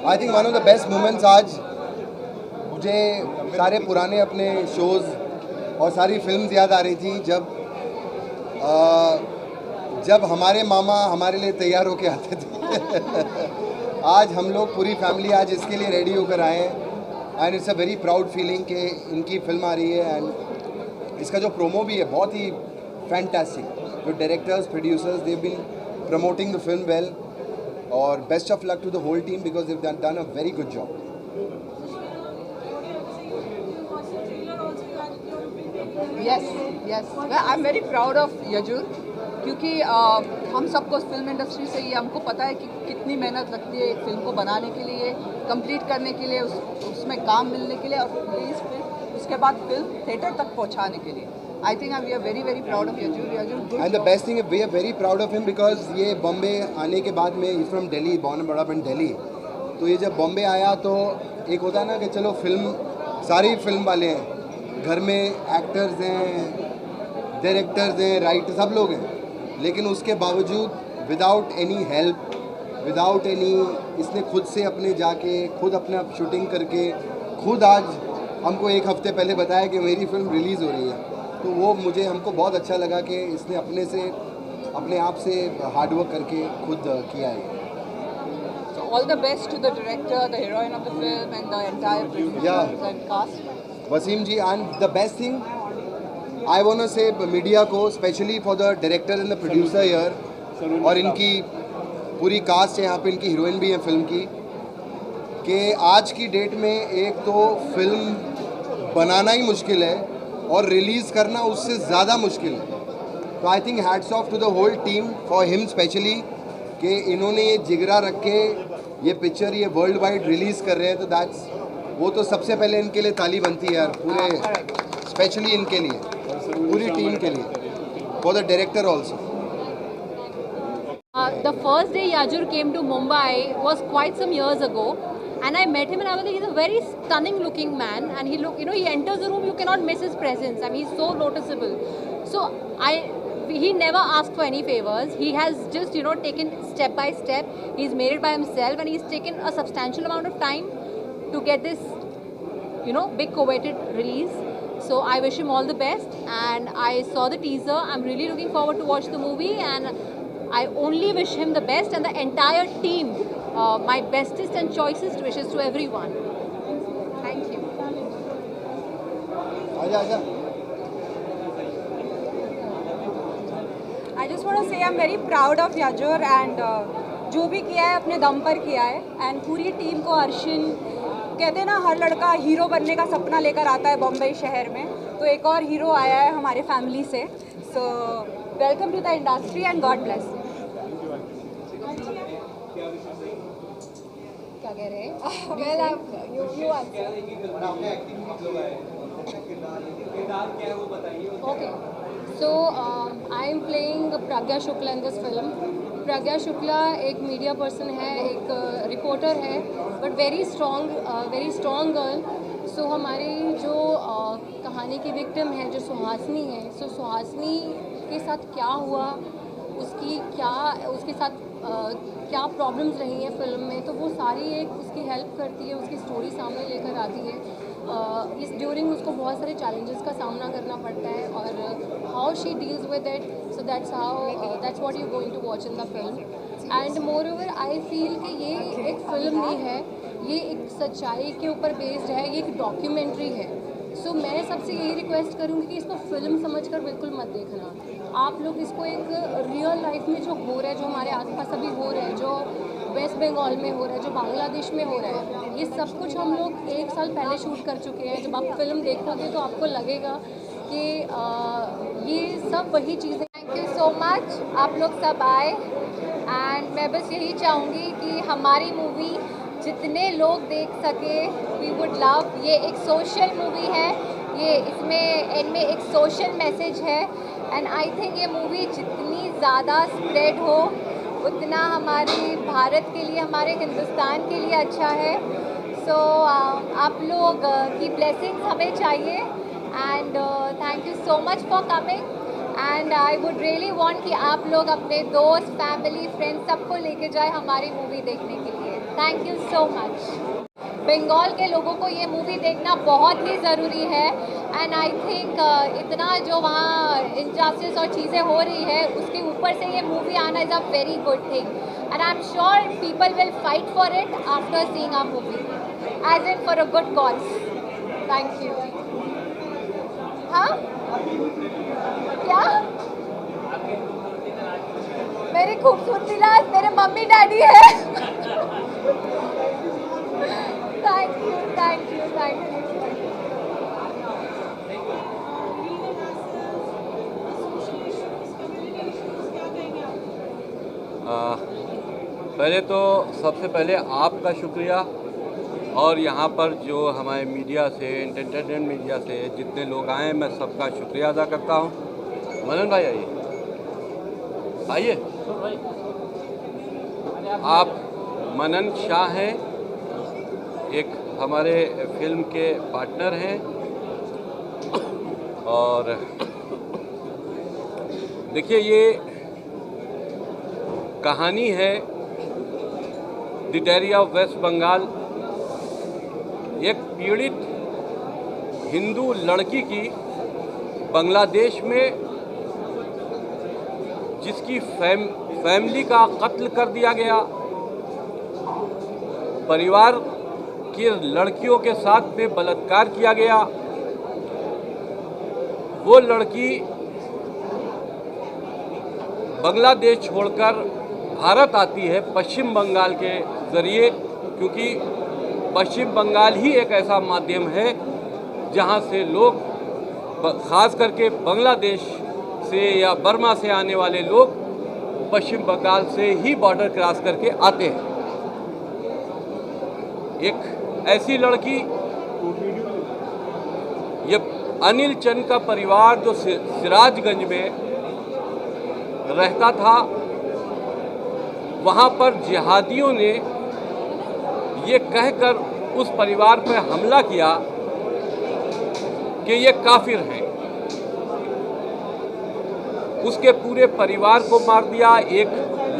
I think one of the best moments आज मुझे सारे पुराने अपने शोज़ और सारी फिल्म्स याद आ रही थी जब हमारे मामा हमारे लिए तैयार होके आते थे। आज हम लोग पूरी फैमिली आज इसके लिए रेडी होकर आए हैं and it's a very proud feeling कि इनकी फिल्म आ रही है एंड इसका जो प्रोमो भी है बहुत ही फैंटास्टिक। जो directors producers they been promoting the film well और best of luck to the whole team because they done a very good job. Yes. I am very proud of Yajur क्योंकि हम सबको फिल्म इंडस्ट्री से ही हमको पता है कि कितनी मेहनत लगती है एक फिल्म को बनाने के लिए, कंप्लीट करने के लिए, उसमें काम मिलने के लिए और रिलीज फिल्म उसके बाद फिल्म थिएटर तक पहुंचाने के लिए। I think we are very proud of Yajur and the best thing we are very proud of him because ये बॉम्बे आने के बाद में is from Delhi, born and brought up in Delhi. तो ये जब बॉम्बे आया तो एक होता है ना कि चलो फिल्म सारी फिल्म वाले हैं, घर में एक्टर्स हैं, डायरेक्टर्स हैं, राइटर सब लोग हैं, लेकिन उसके बावजूद without any help, without any, इसने खुद से अपने जाके खुद अपना शूटिंग करके खुद आज हमको एक हफ्ते पहले बताया कि मेरी फिल्म रिलीज़ हो रही है। तो वो मुझे हमको बहुत अच्छा लगा कि इसने अपने आप से हार्डवर्क करके खुद किया है। So all the best to the director, the heroine of the film and the entire producers and cast. Wasim ji, and the best thing I want to say media को, specially for the director and the producer here और इनकी पूरी cast है यहाँ पे, इनकी heroine भी है फिल्म की, कि आज की डेट में एक तो फिल्म बनाना ही मुश्किल है और रिलीज़ करना उससे ज़्यादा मुश्किल है। तो I think hats off to the whole team for him specially कि इन्होंने ये जिगरा रख के ये पिक्चर ये वर्ल्ड वाइड रिलीज़ कर रहे हैं। तो दैट्स वो तो सबसे पहले इनके लिए ताली बनती है यार, पूरे स्पेशली इनके लिए, पूरी टीम के लिए, for the director also. The first day Yajur came to Mumbai was quite some years ago, and I met him and I was like, he's a very stunning looking man, and he enters the room, you cannot miss his presence. I mean, he's so noticeable. So he never asked for any favors. He has just taken step by step. He's made it by himself, and he's taken a substantial amount of time to get this big coveted release. So I wish him all the best, and I saw the teaser. I'm really looking forward to watch the movie, and I only wish him the best and the entire team my bestest and choicest wishes to everyone. Thank you. आजा। I just want to say I'm very proud of Yajur and जो भी किया है अपने दम पर किया है, एंड पूरी टीम को। अर्शिन कहते हैं ना, हर लड़का हीरो बनने का सपना लेकर आता है बॉम्बे शहर में, तो एक और हीरो आया है हमारे फैमिली से। So welcome to the industry and God bless. क्या कह रहे हैं? Okay. So I am playing Pragya Shukla in this film. प्रज्ञा शुक्ला एक मीडिया पर्सन है, एक रिपोर्टर है, बट वेरी स्ट्रॉन्ग गर्ल। सो हमारी जो कहानी की विक्टिम है जो सुहासिनी है, सो सुहासिनी के साथ क्या हुआ, उसके साथ क्या प्रॉब्लम्स रही हैं फिल्म में, तो वो सारी एक उसकी हेल्प करती है, उसकी स्टोरी सामने लेकर आती है। इस ड्यूरिंग उसको बहुत सारे चैलेंजेस का सामना करना पड़ता है और how she deals with it, so that's what you going to watch in the film. And moreover I feel कि ये एक फिल्म नहीं है, ये एक सच्चाई के ऊपर बेस्ड है, ये एक डॉक्यूमेंट्री है। सो मैं सबसे यही रिक्वेस्ट करूँगी कि इसको फिल्म समझकर बिल्कुल मत देखना। आप लोग इसको एक रियल लाइफ में जो हो रहा है, जो हमारे आसपास अभी हो रहा है, जो वेस्ट बंगाल में हो रहा है, जो बांग्लादेश में हो रहा है, ये सब कुछ हम लोग 1 साल पहले शूट कर चुके हैं। जब आप फिल्म देखोगे तो आपको लगेगा कि ये सब वही चीज़ें। थैंक यू सो मच, आप लोग सब आए, एंड मैं बस यही चाहूँगी कि हमारी मूवी जितने लोग देख सके, वी वुड लव। ये एक सोशल मूवी है, ये इनमें एक सोशल मैसेज है, एंड आई थिंक ये मूवी जितनी ज़्यादा स्प्रेड हो उतना हमारे भारत के लिए, हमारे हिंदुस्तान के लिए अच्छा है। सो आप लोग की ब्लेसिंग्स हमें चाहिए, and thank you so much for coming, and I would really want कि आप लोग अपने दोस्त, फैमिली, फ्रेंड्स सबको लेके जाए हमारी मूवी देखने के लिए। Thank you so much. Bengal के लोगों को ये मूवी देखना बहुत ही ज़रूरी है एंड आई थिंक इतना जो वहाँ इनजस्टिस और चीज़ें हो रही है उसके ऊपर से ये मूवी आना is a very good thing and I am sure people will fight for it after seeing a movie as in for a good cause. Thank you. हाँ क्या मेरी खूबसूरती लाज मेरे मम्मी डैडी है। Thank you thank you thank you. पहले तो सबसे पहले आपका शुक्रिया और यहाँ पर जो हमारे मीडिया से एंटरटेनमेंट मीडिया से जितने लोग आए मैं सबका शुक्रिया अदा करता हूँ। मनन भाई आइए आइए। आप मनन शाह हैं, एक हमारे फिल्म के पार्टनर हैं और देखिए ये कहानी है the diary of West Bengal. एक पीड़ित हिंदू लड़की की बांग्लादेश में जिसकी फैमिली का कत्ल कर दिया गया, परिवार की लड़कियों के साथ में बलात्कार किया गया, वो लड़की बांग्लादेश छोड़कर भारत आती है पश्चिम बंगाल के ज़रिए, क्योंकि पश्चिम बंगाल ही एक ऐसा माध्यम है जहां से लोग ख़ास करके बांग्लादेश से या बर्मा से आने वाले लोग पश्चिम बंगाल से ही बॉर्डर क्रॉस करके आते हैं। एक ऐसी लड़की, ये अनिल चंद का परिवार जो सिराजगंज में रहता था, वहाँ पर जिहादियों ने ये कहकर उस परिवार पर हमला किया कि ये काफिर हैं, उसके पूरे परिवार को मार दिया। एक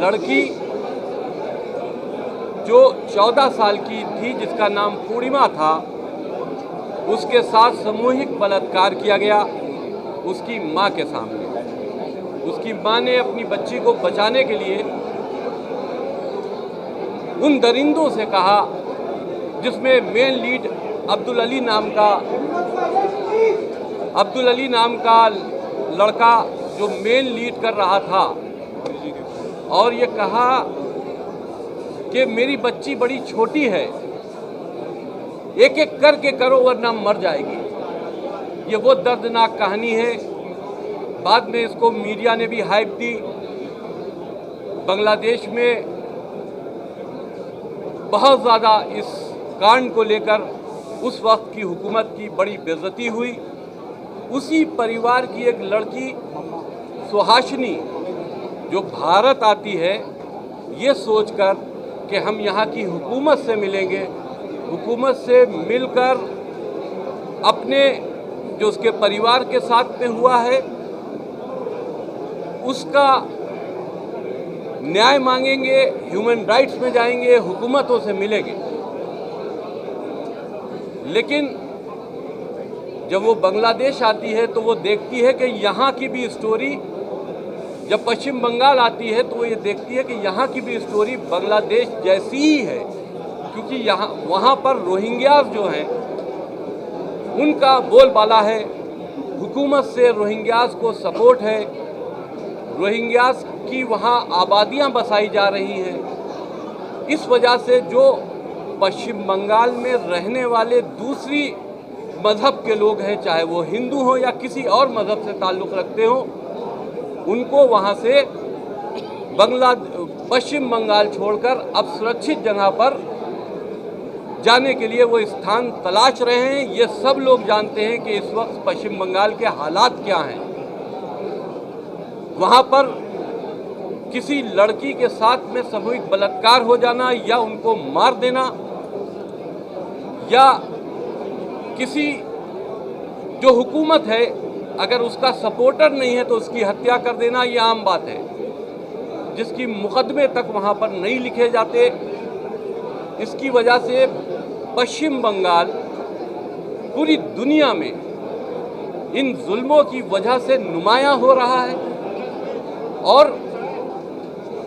लड़की जो 14 साल की थी जिसका नाम पूर्णिमा था, उसके साथ सामूहिक बलात्कार किया गया उसकी माँ के सामने। उसकी माँ ने अपनी बच्ची को बचाने के लिए उन दरिंदों से कहा, जिसमें मेन लीड अब्दुल अली नाम का लड़का जो मेन लीड कर रहा था, और ये कहा कि मेरी बच्ची बड़ी छोटी है, एक एक करके करो वरना मर जाएगी। ये वो दर्दनाक कहानी है। बाद में इसको मीडिया ने भी हाइप दी। बांग्लादेश में बहुत ज़्यादा इस कांड को लेकर उस वक्त की हुकूमत की बड़ी बेइज्जती हुई। उसी परिवार की एक लड़की सुहासिनी जो भारत आती है ये सोचकर कि हम यहाँ की हुकूमत से मिलेंगे, हुकूमत से मिलकर अपने जो उसके परिवार के साथ में हुआ है उसका न्याय मांगेंगे, ह्यूमन राइट्स में जाएंगे, हुकूमतों से मिलेंगे। लेकिन जब वो बांग्लादेश आती है तो वो देखती है कि यहाँ की भी स्टोरी, जब पश्चिम बंगाल आती है तो वो ये देखती है कि यहाँ की भी स्टोरी बांग्लादेश जैसी ही है, क्योंकि वहाँ पर रोहिंग्यास जो हैं उनका बोलबाला है, हुकूमत से रोहिंग्यास को सपोर्ट है, रोहिंग्यास की वहाँ आबादियाँ बसाई जा रही हैं। इस वजह से जो पश्चिम बंगाल में रहने वाले दूसरी मज़हब के लोग हैं, चाहे वो हिंदू हो या किसी और मज़हब से ताल्लुक़ रखते हो, उनको वहाँ से पश्चिम बंगाल छोड़कर अब सुरक्षित जगह पर जाने के लिए वो स्थान तलाश रहे हैं। ये सब लोग जानते हैं कि इस वक्त पश्चिम बंगाल के हालात क्या हैं। वहाँ पर किसी लड़की के साथ में सामूहिक बलात्कार हो जाना या उनको मार देना या किसी जो हुकूमत है अगर उसका सपोर्टर नहीं है तो उसकी हत्या कर देना, ये आम बात है, जिसकी मुकदमे तक वहाँ पर नहीं लिखे जाते। इसकी वजह से पश्चिम बंगाल पूरी दुनिया में इन जुल्मों की वजह से नुमायां हो रहा है और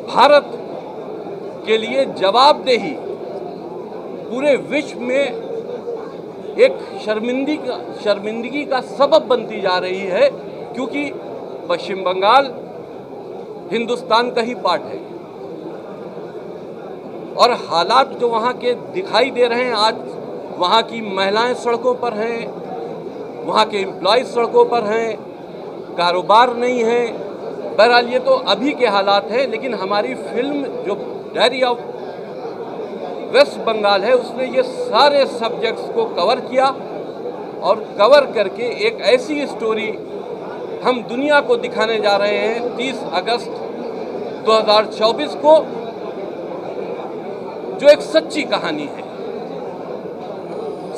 भारत के लिए जवाबदेही पूरे विश्व में एक शर्मिंदगी का सबब बनती जा रही है, क्योंकि पश्चिम बंगाल हिंदुस्तान का ही पार्ट है और हालात जो वहाँ के दिखाई दे रहे हैं, आज वहाँ की महिलाएं सड़कों पर हैं, वहाँ के एम्प्लॉयज़ सड़कों पर हैं, कारोबार नहीं है। बहरहाल ये तो अभी के हालात हैं, लेकिन हमारी फिल्म जो डायरी ऑफ वेस्ट बंगाल है उसने ये सारे सब्जेक्ट्स को कवर किया और कवर करके एक ऐसी स्टोरी हम दुनिया को दिखाने जा रहे हैं 30 अगस्त 2024 को, जो एक सच्ची कहानी है।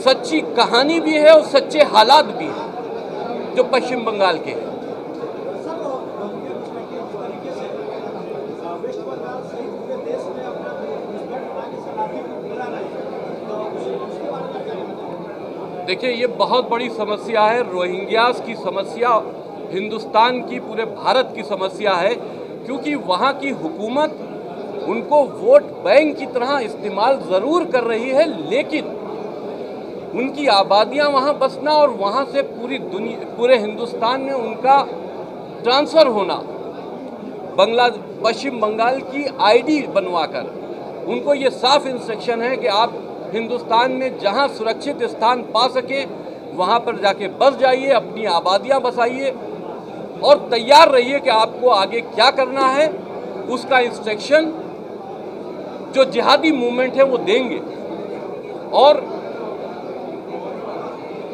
सच्ची कहानी भी है और सच्चे हालात भी हैं जो पश्चिम बंगाल के हैं। देखिए, ये बहुत बड़ी समस्या है। रोहिंग्यास की समस्या हिंदुस्तान की, पूरे भारत की समस्या है, क्योंकि वहाँ की हुकूमत उनको वोट बैंक की तरह इस्तेमाल ज़रूर कर रही है, लेकिन उनकी आबादियाँ वहाँ बसना और वहाँ से पूरे हिंदुस्तान में उनका ट्रांसफ़र होना, पश्चिम बंगाल की आईडी बनवाकर उनको ये साफ इंस्ट्रक्शन है कि आप हिंदुस्तान में जहां सुरक्षित स्थान पा सके वहां पर जाके बस जाइए, अपनी आबादियां बसाइए और तैयार रहिए कि आपको आगे क्या करना है। उसका इंस्ट्रक्शन जो जिहादी मूवमेंट है वो देंगे और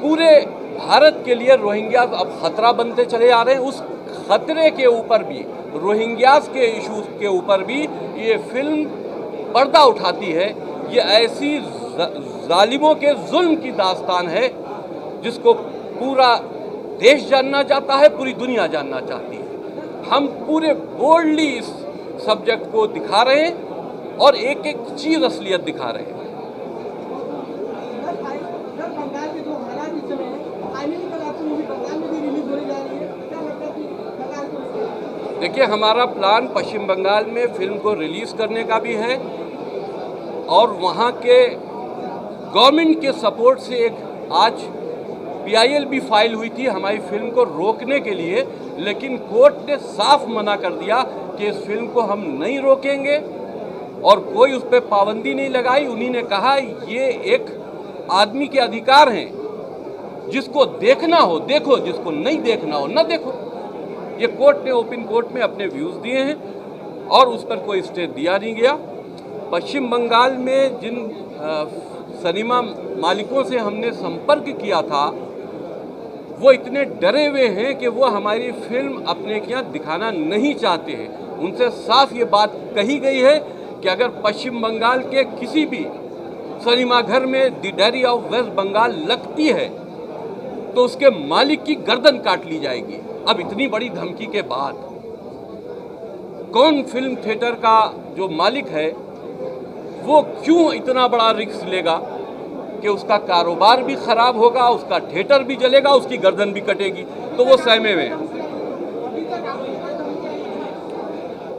पूरे भारत के लिए रोहिंग्यास अब खतरा बनते चले आ रहे हैं। उस खतरे के ऊपर भी, रोहिंग्यास के इशूज के ऊपर भी ये फिल्म पर्दा उठाती है। ये ऐसी जालिमों के जुल्म की दास्तान है जिसको पूरा देश जानना चाहता है, पूरी दुनिया जानना चाहती है। हम पूरे बोल्डली इस सब्जेक्ट को दिखा रहे हैं और एक एक चीज़ असलियत दिखा रहे हैं। देखिए, हमारा प्लान पश्चिम बंगाल में फिल्म को रिलीज़ करने का भी है और वहाँ के गवर्नमेंट के सपोर्ट से एक आज PIL भी फाइल हुई थी हमारी फिल्म को रोकने के लिए, लेकिन कोर्ट ने साफ मना कर दिया कि इस फिल्म को हम नहीं रोकेंगे और कोई उस पर पाबंदी नहीं लगाई। उन्हीं ने कहा ये एक आदमी के अधिकार हैं, जिसको देखना हो देखो, जिसको नहीं देखना हो ना देखो। ये कोर्ट ने ओपन कोर्ट में अपने व्यूज़ दिए हैं और उस पर कोई स्टे दिया नहीं गया। पश्चिम बंगाल में जिन सिनेमा मालिकों से हमने संपर्क किया था वो इतने डरे हुए हैं कि वो हमारी फिल्म अपने यहाँ दिखाना नहीं चाहते हैं। उनसे साफ ये बात कही गई है कि अगर पश्चिम बंगाल के किसी भी सिनेमा घर में the diary of West Bengal लगती है तो उसके मालिक की गर्दन काट ली जाएगी। अब इतनी बड़ी धमकी के बाद कौन फिल्म थिएटर का जो मालिक है वो क्यों इतना बड़ा रिस्क लेगा कि उसका कारोबार भी खराब होगा, उसका थिएटर भी जलेगा, उसकी गर्दन भी कटेगी, तो वो सहमे हुए हैं।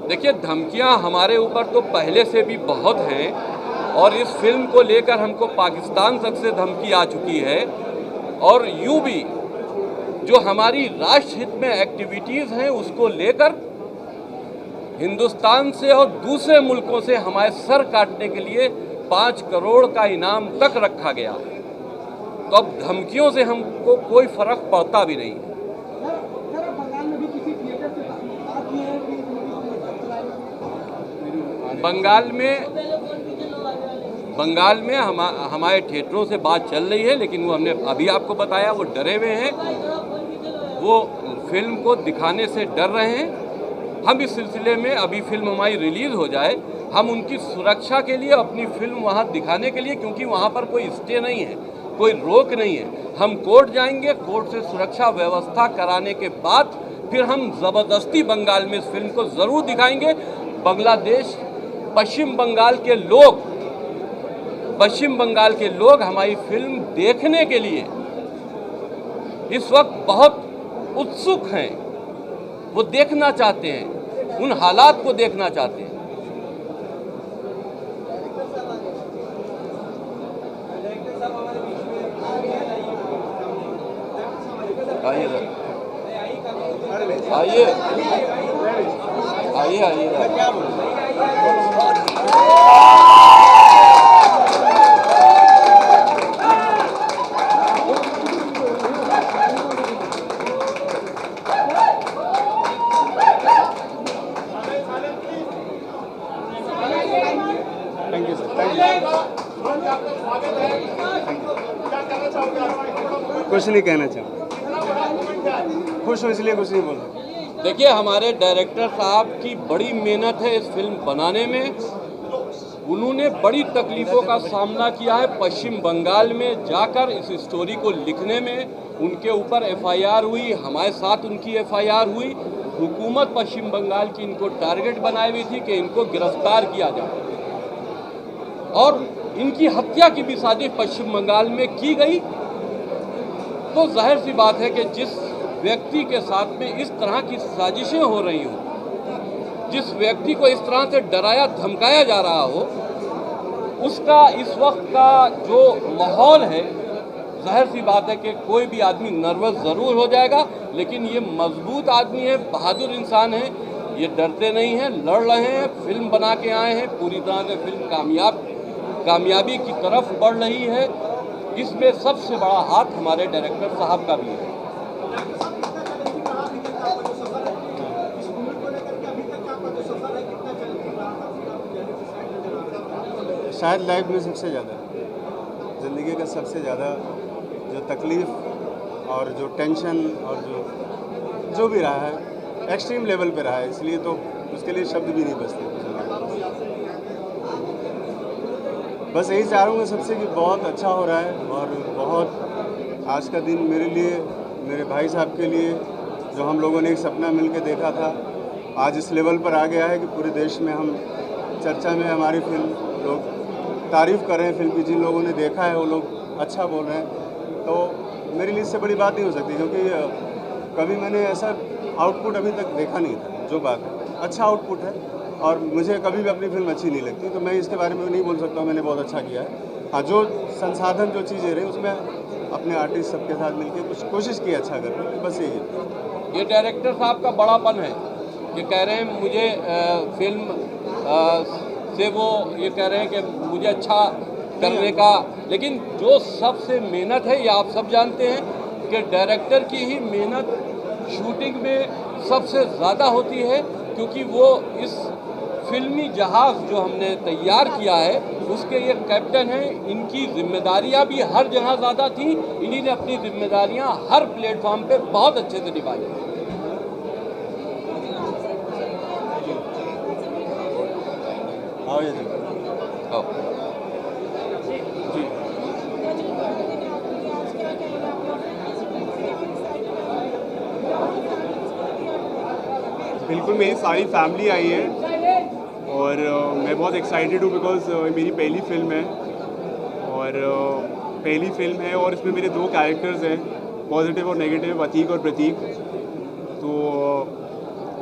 देखिए, धमकियां हमारे ऊपर तो पहले से भी बहुत हैं और इस फिल्म को लेकर हमको पाकिस्तान तक से धमकी आ चुकी है और यूं भी जो हमारी राष्ट्र हित में एक्टिविटीज़ हैं उसको लेकर हिंदुस्तान से और दूसरे मुल्कों से हमारे सर काटने के लिए 5 करोड़ का इनाम तक रखा गया है। तो अब धमकियों से हमको कोई फर्क पड़ता भी नहीं है। बंगाल में हमारे थिएटरों से बात चल रही है, लेकिन वो हमने अभी आपको बताया वो डरे हुए हैं, वो फिल्म को दिखाने से डर रहे हैं। हम इस सिलसिले में अभी फिल्म हमारी रिलीज़ हो जाए, हम उनकी सुरक्षा के लिए अपनी फिल्म वहाँ दिखाने के लिए, क्योंकि वहाँ पर कोई स्टे नहीं है, कोई रोक नहीं है, हम कोर्ट जाएंगे, कोर्ट से सुरक्षा व्यवस्था कराने के बाद फिर हम ज़बरदस्ती बंगाल में इस फिल्म को ज़रूर दिखाएंगे। बांग्लादेश, पश्चिम बंगाल के लोग पश्चिम बंगाल के लोग हमारी फिल्म देखने के लिए इस वक्त बहुत उत्सुक हैं। वो देखना चाहते हैं, उन हालात को देखना चाहते हैं। आइए आइए आइए आइए। Thank you sir, thank you. कुछ नहीं कहना चाहूँगा, खुश हूँ इसलिए कुछ नहीं बोल रहा। देखिए, हमारे डायरेक्टर साहब की बड़ी मेहनत है इस फिल्म बनाने में। उन्होंने बड़ी तकलीफ़ों का सामना किया है पश्चिम बंगाल में जाकर इस स्टोरी को लिखने में। उनके ऊपर एफआईआर हुई, हमारे साथ उनकी एफआईआर हुई। हुकूमत पश्चिम बंगाल की इनको टारगेट बनाई हुई थी कि इनको गिरफ्तार किया जाए, और इनकी हत्या की भी साजिश पश्चिम बंगाल में की गई। तो जाहिर सी बात है कि जिस व्यक्ति के साथ में इस तरह की साजिशें हो रही हों, जिस व्यक्ति को इस तरह से डराया धमकाया जा रहा हो, उसका इस वक्त का जो माहौल है, जाहिर सी बात है कि कोई भी आदमी नर्वस ज़रूर हो जाएगा। लेकिन ये मजबूत आदमी है, बहादुर इंसान है, ये डरते नहीं हैं, लड़ रहे हैं, फिल्म बना के आए हैं। पूरी तरह से फिल्म कामयाबी की तरफ बढ़ रही है। इसमें सबसे बड़ा हाथ हमारे डायरेक्टर साहब का भी है। शायद लाइफ में सबसे ज़्यादा, ज़िंदगी का सबसे ज़्यादा जो तकलीफ़ और जो टेंशन और जो भी रहा है, एक्सट्रीम लेवल पे रहा है, इसलिए तो उसके लिए शब्द भी नहीं बचते। बस यही चाह रहा हूँ सबसे कि बहुत अच्छा हो रहा है, और बहुत आज का दिन मेरे लिए, मेरे भाई साहब के लिए, जो हम लोगों ने एक सपना मिल के देखा था, आज इस लेवल पर आ गया है कि पूरे देश में हम चर्चा में, हमारी फिल्म लोग तारीफ़ कर रहे हैं फिल्म की। जिन लोगों ने देखा है वो लोग अच्छा बोल रहे हैं, तो मेरे लिए इससे बड़ी बात नहीं हो सकती, क्योंकि कभी मैंने ऐसा आउटपुट अभी तक देखा नहीं था। जो बात है, अच्छा आउटपुट है, और मुझे कभी भी अपनी फिल्म अच्छी नहीं लगती, तो मैं इसके बारे में नहीं बोल सकता हूँ मैंने बहुत अच्छा किया है। हाँ, जो संसाधन, जो चीज़ें रही, उसमें अपने आर्टिस्ट सबके साथ मिलकर कुछ कोशिश की अच्छा करने की, बस यही है। ये डायरेक्टर साहब का बड़ापन है कि कह रहे हैं मुझे फिल्म से वो ये कह रहे हैं कि मुझे अच्छा करने का। लेकिन जो सबसे मेहनत है, ये आप सब जानते हैं कि डायरेक्टर की ही मेहनत शूटिंग में सबसे ज़्यादा होती है, क्योंकि वो इस फिल्मी जहाज़ जो हमने तैयार किया है उसके ये कैप्टन हैं। इनकी जिम्मेदारियां भी हर जगह ज़्यादा थी, इन्हीं ने अपनी जिम्मेदारियां हर प्लेटफॉर्म पे बहुत अच्छे से निभाई। आओ ये आओ। बिल्कुल, मेरी सारी फैमिली आई है और मैं बहुत एक्साइटेड हूँ बिकॉज़ मेरी पहली फ़िल्म है, और पहली फ़िल्म है, और इसमें मेरे 2 कैरेक्टर्स हैं, पॉजिटिव और नेगेटिव, अतीक और प्रतीक। तो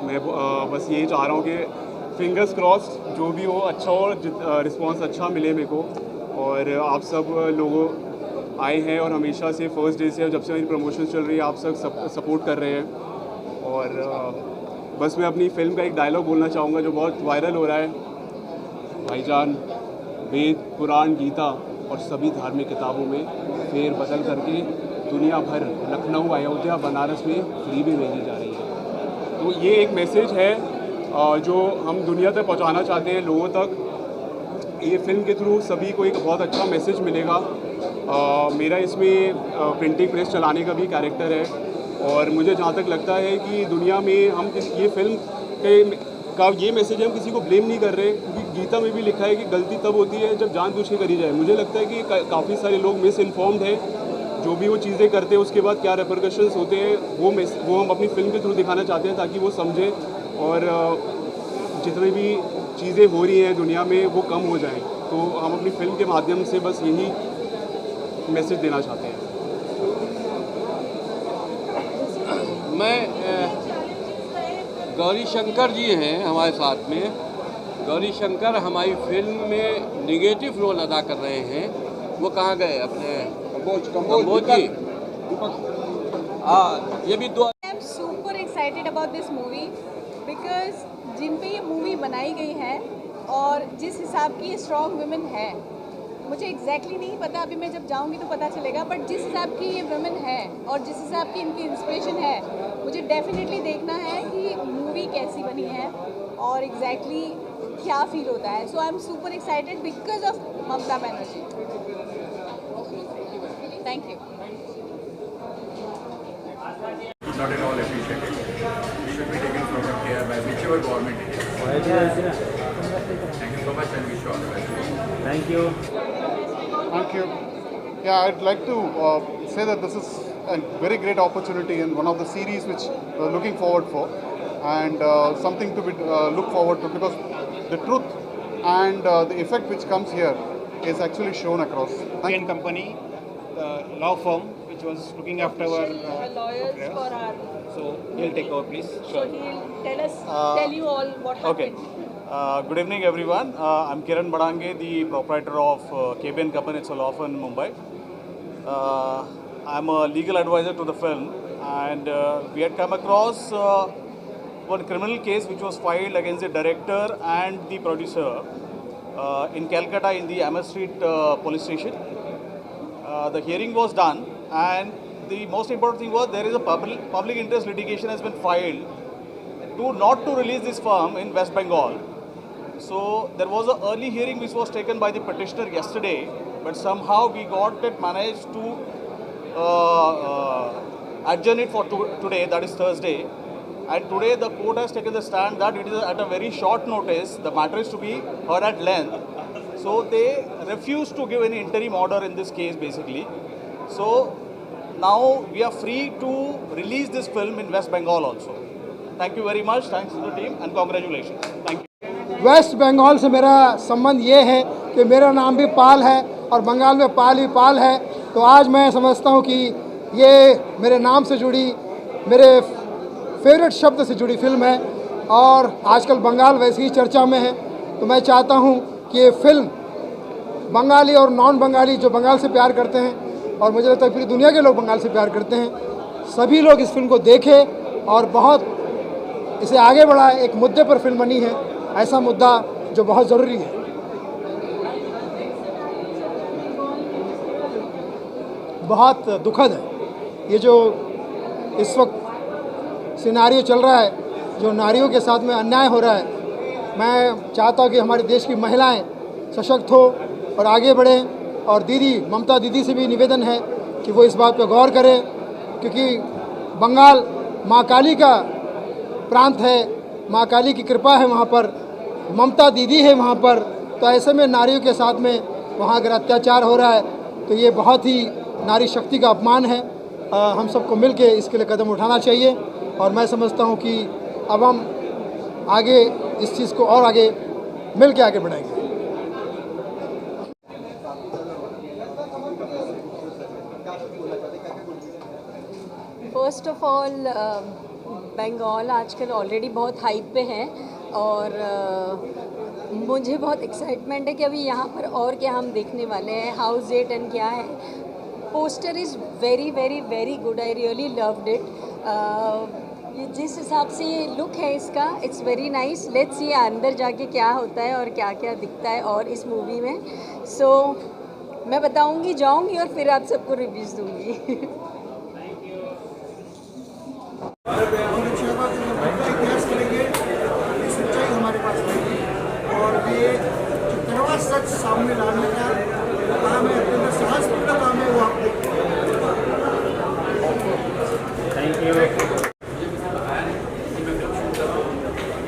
मैं बस यही चाह रहा हूँ कि फिंगर्स क्रॉस्ड जो भी हो अच्छा हो, रिस्पॉन्स अच्छा मिले मेरे को। और आप सब लोगों आए हैं और हमेशा से फर्स्ट डे से, जब से मेरी प्रमोशन चल रही है, आप सब सपोर्ट कर रहे हैं। और बस मैं अपनी फ़िल्म का एक डायलॉग बोलना चाहूँगा जो बहुत वायरल हो रहा है। भाईजान, वेद, पुराण, गीता और सभी धार्मिक किताबों में फेर बदल करके दुनिया भर, लखनऊ, अयोध्या, बनारस में फ्री भी भेजी जा रही है। तो ये एक मैसेज है जो हम दुनिया तक पहुँचाना चाहते हैं, लोगों तक। ये फिल्म के थ्रू सभी को एक बहुत अच्छा मैसेज मिलेगा। मेरा इसमें प्रिंटिंग प्रेस चलाने का भी कैरेक्टर है, और मुझे जहाँ तक लगता है कि दुनिया में हम ये फिल्म का ये मैसेज हम किसी को ब्लेम नहीं कर रहे, क्योंकि गीता में भी लिखा है कि गलती तब होती है जब जानबूझ के करी जाए। मुझे लगता है कि काफ़ी सारे लोग मिस इन्फॉर्म्ड हैं, जो भी वो चीज़ें करते हैं उसके बाद क्या रेपरकशंस होते हैं, वो हम अपनी फिल्म के थ्रू दिखाना चाहते हैं, ताकि वो समझें और जितनी भी चीज़ें हो रही हैं दुनिया में वो कम हो जाएं। तो हम अपनी फिल्म के माध्यम से बस यही मैसेज देना चाहते हैं। मैं गौरी शंकर जी हैं हमारे साथ में। गौरी शंकर हमारी फिल्म में निगेटिव रोल अदा कर रहे हैं। वो कहाँ गए अपने कंबोज जी? ये भी दो। I am super excited about this movie because जिन पे ये मूवी बनाई गई है और जिस हिसाब की ये स्ट्रॉन्ग वुमेन है, मुझे एग्जैक्टली नहीं पता, अभी मैं जब जाऊंगी तो पता चलेगा, बट जिस हिसाब की ये वुमेन है और जिस हिसाब की इनकी इंस्पिरेशन है, मुझे डेफिनेटली देखना है कि मूवी कैसी बनी है और एग्जैक्टली क्या फील होता है। So I am super excited because of Mamata Banerjee. Thank you. Not at all appreciated. It should be taken from care by whichever government it is. Thank you so much and wish you all the best. Thank you. Thank you. Yeah, I'd like to say that this is a very great opportunity and one of the series which we're looking forward for, and something to be look forward to, because the truth and the effect which comes here is actually shown across. Indian company, the law firm which was looking after our lawyers for our. So he'll take over, please. So he'll tell you all what happened. Okay. Good evening, everyone. I'm Kiran Badange, the proprietor of KBN Company. It's a law firm in Mumbai. I'm a legal advisor to the film, and we had come across one criminal case which was filed against the director and the producer in Calcutta in the Amer Street police station. The hearing was done, and the most important thing was there is a public interest litigation has been filed not to release this firm in West Bengal. So there was an early hearing which was taken by the petitioner yesterday, but somehow we managed to adjourn it for today, that is Thursday. And today the court has taken the stand that it is at a very short notice, the matter is to be heard at length. So they refused to give any interim order in this case basically. So now we are free to release this film in West Bengal also. Thank you very much. Thanks to the team and congratulations. Thank you. West Bengal से मेरा संबंध ये है कि मेरा नाम भी पाल है और बंगाल में पाल ही पाल है, तो आज मैं समझता हूँ कि ये मेरे नाम से जुड़ी, मेरे फेवरेट शब्द से जुड़ी फिल्म है और आजकल बंगाल वैसे ही चर्चा में है। तो मैं चाहता हूँ कि ये फिल्म बंगाली और नॉन बंगाली जो बंगाल से प्यार करते हैं, और मुझे लगता है पूरी दुनिया के लोग बंगाल से प्यार करते हैं, सभी लोग इस फिल्म को देखें और बहुत इसे आगे बढ़ाएं। एक मुद्दे पर फिल्म बनी है, ऐसा मुद्दा जो बहुत ज़रूरी है। बहुत दुखद है ये जो इस वक्त सिनारियो चल रहा है, जो नारियों के साथ में अन्याय हो रहा है। मैं चाहता हूँ कि हमारे देश की महिलाएं सशक्त हो और आगे बढ़ें, और दीदी ममता दीदी से भी निवेदन है कि वो इस बात पर गौर करें, क्योंकि बंगाल माँ काली का प्रांत है, माँ काली की कृपा है वहाँ पर, ममता दीदी है वहाँ पर। तो ऐसे में नारियों के साथ में वहाँ अगर अत्याचार हो रहा है तो ये बहुत ही नारी शक्ति का अपमान है। हम सबको मिल के इसके लिए कदम उठाना चाहिए, और मैं समझता हूँ कि अब हम आगे इस चीज़ को और आगे मिल के आगे बढ़ाएंगे। फर्स्ट ऑफ ऑल बंगाल आजकल ऑलरेडी बहुत हाइप पे है, और मुझे बहुत एक्साइटमेंट है कि अभी यहाँ पर और क्या हम देखने वाले हैं, हाउस डेट एंड क्या है। Poster is very very very good, I really loved it. जिस हिसाब से ये लुक है इसका, it's very nice. Let's see अंदर जाके क्या होता है और क्या क्या दिखता है और इस मूवी में। सो मैं बताऊँगी, जाऊँगी और फिर आप सबको रिव्यूज़ दूँगी। हमारे पास है और ये कड़वा सच सामने लाने का काम है, अत्यंत साहसपूर्ण काम है, वो आप देखते हैं। Thank you.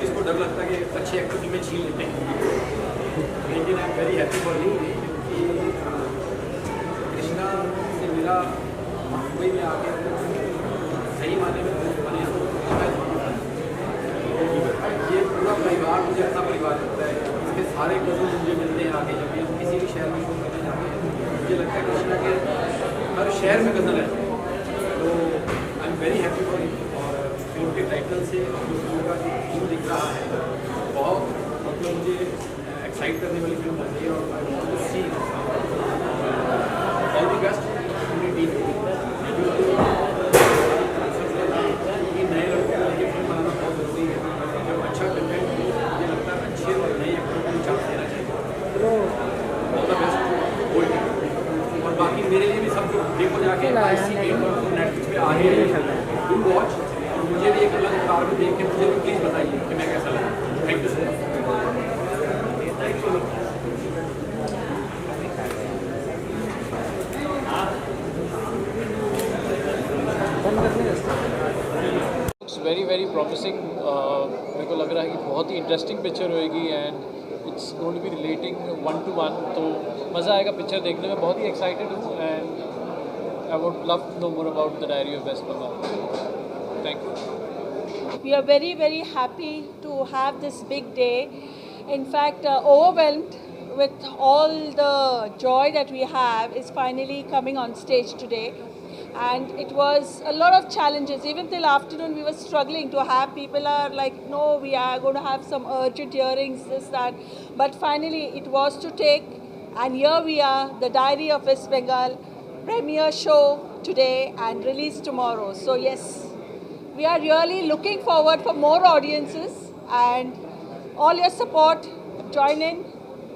इसको डर लगता है कि अच्छी एक्टिविटी में छीन लेते हैं, लेकिन आई am very happy for you कि कृष्णा से मेरा मुंबई में आके सही माने में बने। ये पूरा परिवार मुझे अपना परिवार लगता है, इसके सारे कजन मुझे मिलते हैं आगे जब भी मुझे लगता है कृष्णा के हर शहर में गज़ल है, तो आई am very happy for it. और फिल्म के टाइटल से फिल्म का जो थीम दिख रहा है बहुत मतलब मुझे एक्साइट करने वाली फिल्म लग रही है, और I want to see all the best पूरी टीम को। नए लड़के फिल्म बनाना बहुत ज़रूरी है, जब अच्छा कंटेंट मुझे लगता है अच्छे और नए एक्टरों को चांस देना चाहिए। All the best. और बाकी मेरे लिए भी सब लोग देखो जाके नेटफ्लिक्स पे आ रही है, डू वॉच। और मुझे भी एक अलग कार में देख के मुझे भी प्लीज़ बताइए कि मैं कैसा लगा। Thank you so much. Very very promising. मेरे को लग रहा है कि बहुत ही इंटरेस्टिंग पिक्चर होएगी and it's going to be relating 1 to 1, तो मज़ा आएगा पिक्चर देखने में। बहुत ही एक्साइटेड हूँ and I would love to know more about the diary of West Bengal. Thank you. We are very, very happy to have this big day. In fact, overwhelmed with all the joy that we have is finally coming on stage today. And it was a lot of challenges. Even till afternoon, we were struggling to have people are like, no, we are going to have some urgent hearings, this, that. But finally, it was to take. And here we are, the Diary of West Bengal, premiere show today and release tomorrow. So yes, we are really looking forward for more audiences and all your support. Join in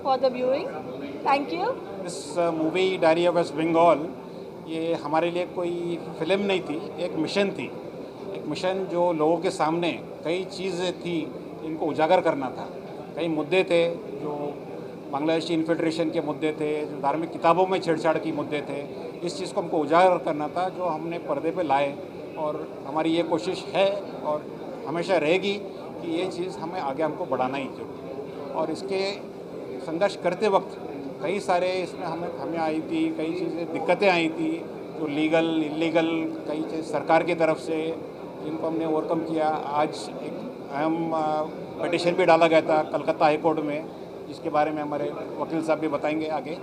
for the viewing. Thank you. This movie Diary of West Bengal, ये हमारे लिए कोई film नहीं थी, एक mission थी। एक mission जो लोगों के सामने कई चीज़ें थी इनको उजागर करना था। कई मुद्दे थे जो बांग्लादेशी इन्फिल्ट्रेशन के मुद्दे थे, जो धार्मिक किताबों में छेड़छाड़ की मुद्दे थे। इस चीज़ को हमको उजागर करना था जो हमने पर्दे पे लाए, और हमारी ये कोशिश है और हमेशा रहेगी कि ये चीज़ हमें आगे हमको बढ़ाना ही जरूर। और इसके संघर्ष करते वक्त कई सारे इसमें हमें आई थी, कई चीज़ें दिक्कतें आई थी जो लीगल इलीगल, कई चीज़ सरकार की तरफ से, जिनको हमने ओवरकम किया। आज एक अहम पिटीशन भी डाला गया था कलकत्ता हाई कोर्ट में, जिसके बारे में हमारे वकील साहब भी बताएंगे आगे।